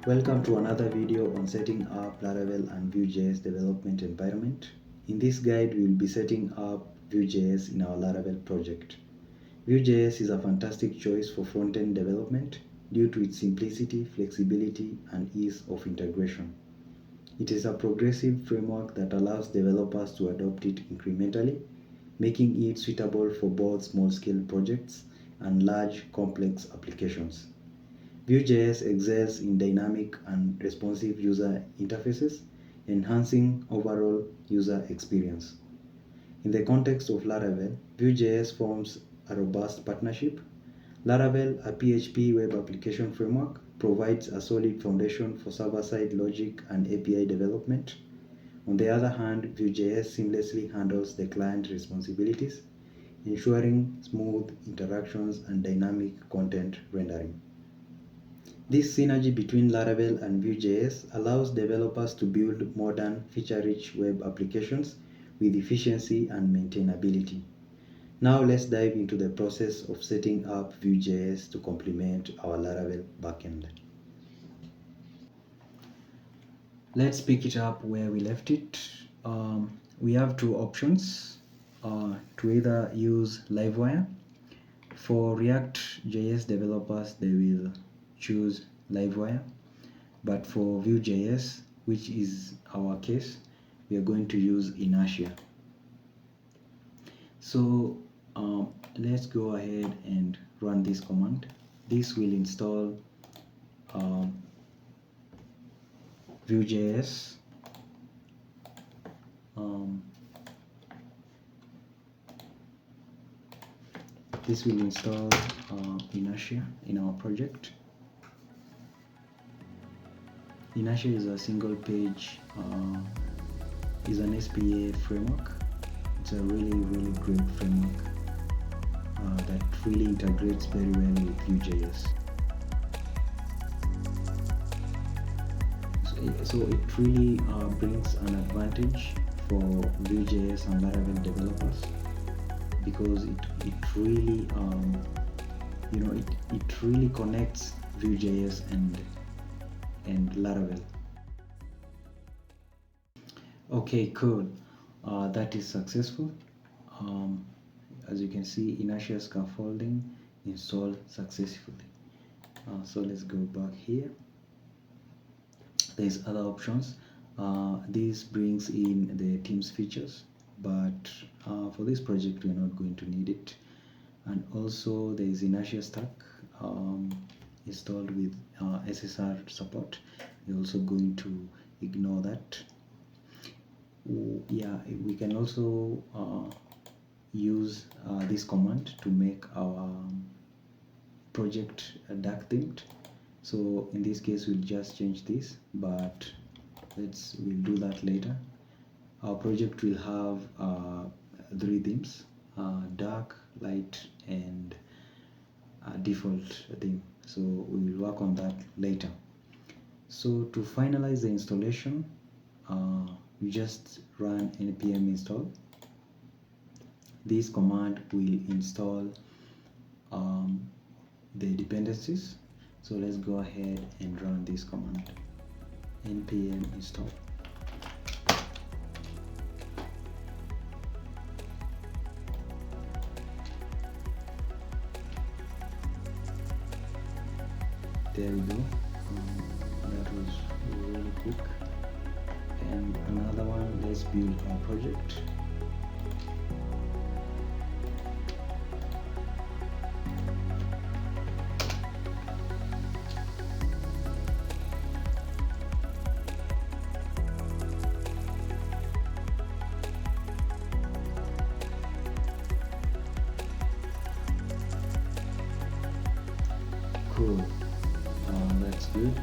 Welcome to another video on setting up Laravel and Vue.js development environment. In this guide, we will be setting up Vue.js in our Laravel project. Vue.js is a fantastic choice for front-end development due to its simplicity, flexibility, and ease of integration. It is a progressive framework that allows developers to adopt it incrementally, making it suitable for both small-scale projects and large, complex applications. Vue.js excels in dynamic and responsive user interfaces, enhancing overall user experience. In the context of Laravel, Vue.js forms a robust partnership. Laravel, a PHP web application framework, provides a solid foundation for server-side logic and API development. On the other hand, Vue.js seamlessly handles the client responsibilities, ensuring smooth interactions and dynamic content rendering. This synergy between Laravel and Vue.js allows developers to build modern, feature-rich web applications with efficiency and maintainability. Now let's dive into the process of setting up Vue.js to complement our Laravel backend. Let's pick it up where we left it. We have two options to either use Livewire. For React.js developers, they will choose Livewire, but for Vue.js, which is our case, we are going to use Inertia. So let's go ahead and run this command. This will install Vue.js. This will install Inertia in our project. Inertia is a single page, is an SPA framework. It's a really great framework that really integrates very well with Vue.js. So it really brings an advantage for Vue.js and Laravel developers because it really it really connects Vue.js and Laravel. Okay, cool. That is successful. As you can see, Inertia scaffolding installed successfully. So let's go back here. There's other options. This brings in the Teams features, but for this project we're not going to need it. And also there is Inertia stack installed with SSR support. We're also going to ignore that. Yeah, we can also use this command to make our project dark themed. So in this case we'll just change this, but we'll do that later. Our project will have 3 themes: dark, light, and default theme. So we will work on that later. So to finalize the installation, we just run npm install. This command will install the dependencies. So let's go ahead and run this command, npm install. There we go. That was really quick. And another one, let's build our project. Cool. That's good.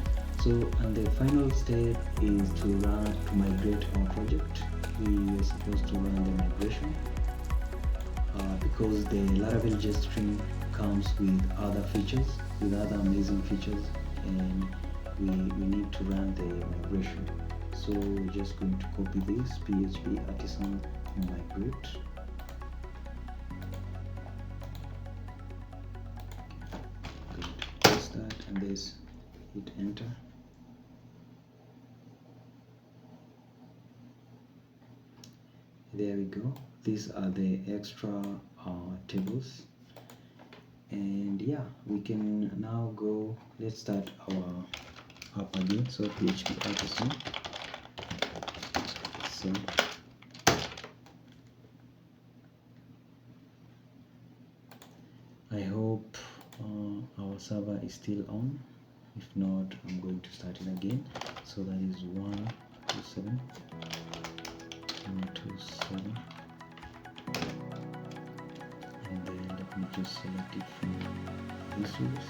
So, and the final step is to migrate our project. We are supposed to run the migration because the Laravel JStream comes with other features, with other amazing features, and we need to run the migration. So we're just going to copy this PHP artisan migrate. Going to paste that and this, hit enter. there we go. These are the extra tables, and yeah, we can now go. Let's start our app again. So PHP artisan. So I hope our server is still on. If not, I'm going to start it again. So that is 127 127, and then let me just select it from this list.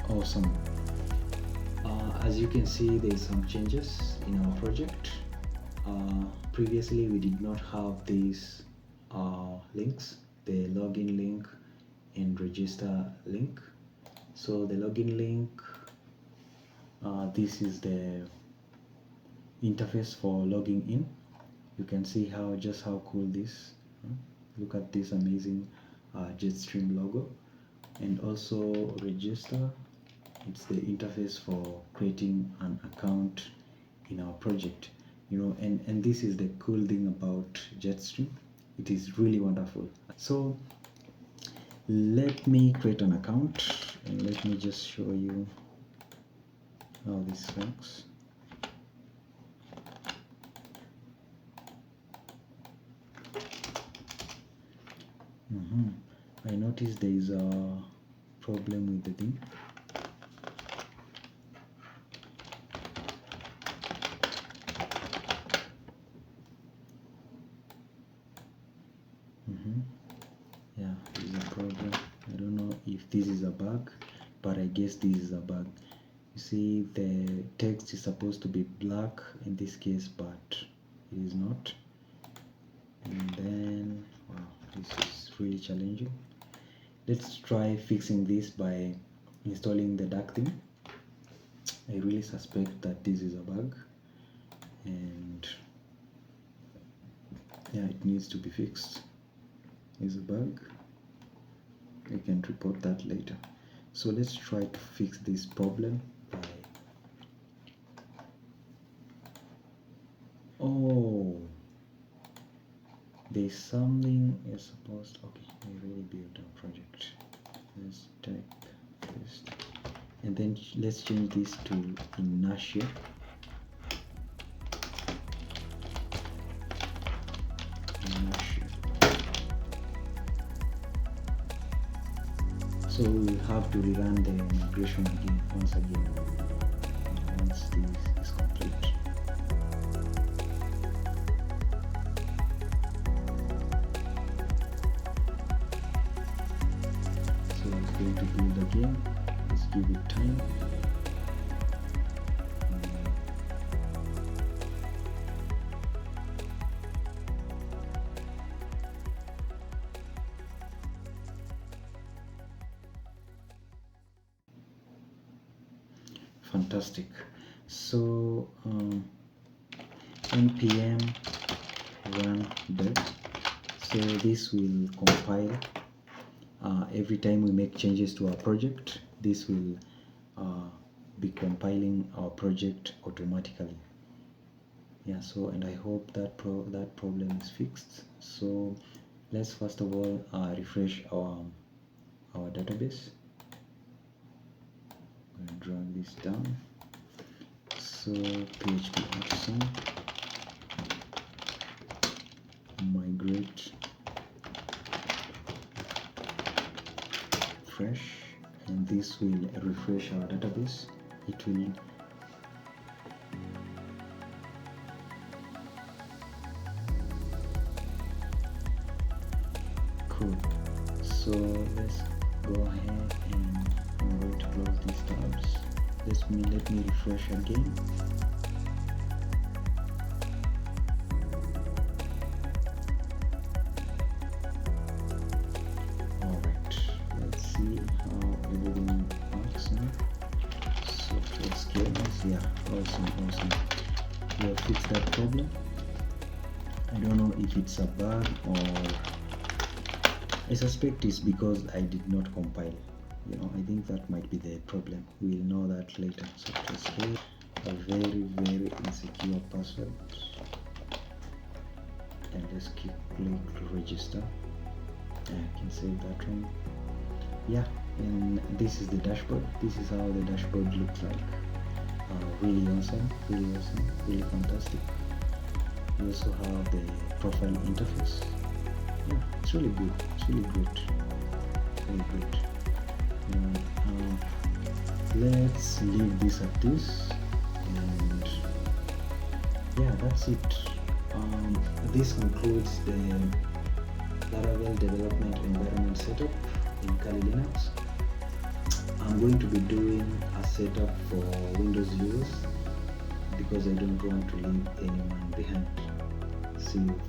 Awesome. As you can see, there is some changes in our project. Previously we did not have these links, the login link and register link. So the login link, this is the interface for logging in. You can see how cool this, look at this amazing Jetstream logo. And also register, it's the interface for creating an account in our project, and this is the cool thing about Jetstream. It is really wonderful. So let me create an account and let me just show you how this works. I noticed there is a problem with the thing. Yeah, there's a problem. I don't know if this is a bug, but I guess this is a bug. You see, the text is supposed to be black in this case, but it is not. And then, wow, this is really challenging. Let's try fixing this by installing the dark theme. I really suspect that this is a bug, and yeah, it needs to be fixed. Is a bug. I can report that later. So let's try to fix this problem by, there's something is supposed, okay, I really built a project. Let's type this, and then let's change this to inertia. So we'll have to rerun the migration again, once this is complete. So it's going to build again. Let's give it time. Fantastic. So npm run dev. So this will compile every time we make changes to our project. This will be compiling our project automatically. Yeah, so, and I hope that that problem is fixed. So let's first of all refresh our database. Drag this down. So PHP artisan, migrate fresh, and this will refresh our database. It will cool. So let's go ahead and I'm going to close these tabs. Let me refresh again. Alright, let's see how everything works now. SoftwareCares, yeah, awesome. We have fixed that problem. I don't know if it's a bug, or I suspect it's because I did not compile. I think that might be the problem. We'll know that later. SoftwareCares, a very insecure password, and just click register. I can save that one. Yeah, and this is the dashboard. This is how the dashboard looks like. Really awesome, really fantastic. We also have the profile interface. Yeah, it's really good. It's really great. Really great. Let's leave this at this, and yeah, that's it. This concludes the Laravel development environment setup in Kali Linux. I'm going to be doing a setup for Windows users because I don't want to leave anyone behind. See you.